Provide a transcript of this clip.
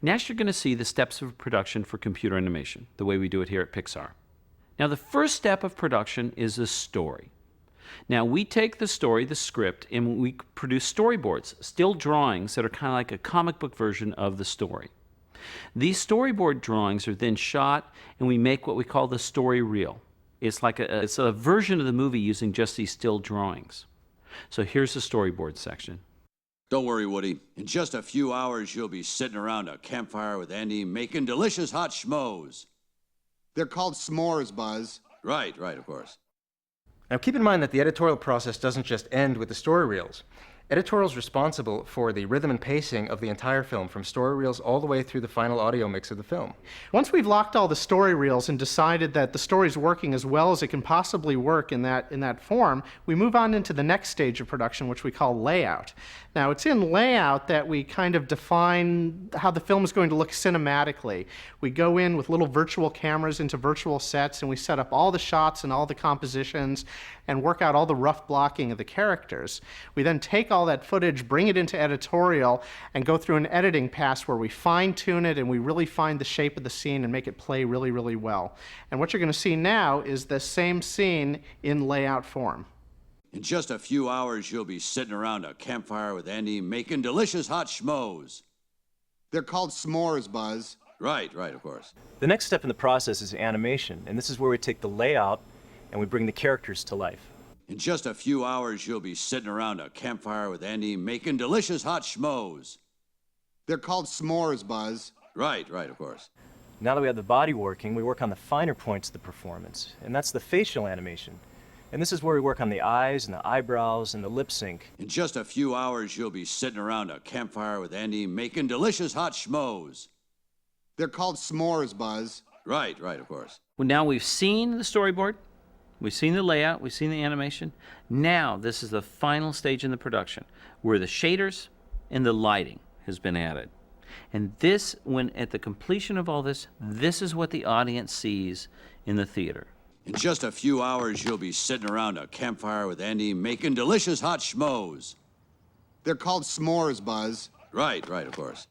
Next, you're going to see the steps of production for computer animation, the way we do it here at Pixar. Now, the first step of production is the story. Now, we take the story, the script, and we produce storyboards, still drawings that are kind of like a comic book version of the story. These storyboard drawings are then shot, and we make what we call the story reel. It's like it's a version of the movie using just these still drawings. So here's the storyboard section. Don't worry, Woody. In just a few hours, you'll be sitting around a campfire with Andy making delicious hot schmoes. They're called s'mores, Buzz. Right, of course. Now keep in mind that the editorial process doesn't just end with the story reels. Editorial's responsible for the rhythm and pacing of the entire film, from story reels all the way through the final audio mix of the film. Once we've locked all the story reels and decided that the story's working as well as it can possibly work in that form, we move on into the next stage of production, which we call layout. Now, it's in layout that we kind of define how the film is going to look cinematically. We go in with little virtual cameras into virtual sets, and we set up all the shots and all the compositions and work out all the rough blocking of the characters. We then take all that footage, bring it into editorial, and go through an editing pass where we fine-tune it and we really find the shape of the scene and make it play really, really well. And what you're going to see now is the same scene in layout form. In just a few hours, you'll be sitting around a campfire with Andy making delicious hot schmoes. They're called s'mores, Buzz. Right, of course. The next step in the process is animation, and this is where we take the layout and we bring the characters to life. In just a few hours, you'll be sitting around a campfire with Andy making delicious hot schmoes. They're called s'mores, Buzz. Right, of course. Now that we have the body working, we work on the finer points of the performance, and that's the facial animation. And this is where we work on the eyes and the eyebrows and the lip sync. In just a few hours, you'll be sitting around a campfire with Andy making delicious hot schmoes. They're called s'mores, Buzz. Right, of course. Well, now we've seen the storyboard, we've seen the layout, we've seen the animation. Now this is the final stage in the production, where the shaders and the lighting has been added. And this, when at the completion of all this, this is what the audience sees in the theater. In just a few hours, you'll be sitting around a campfire with Andy making delicious hot schmoes. They're called s'mores, Buzz. Right, of course.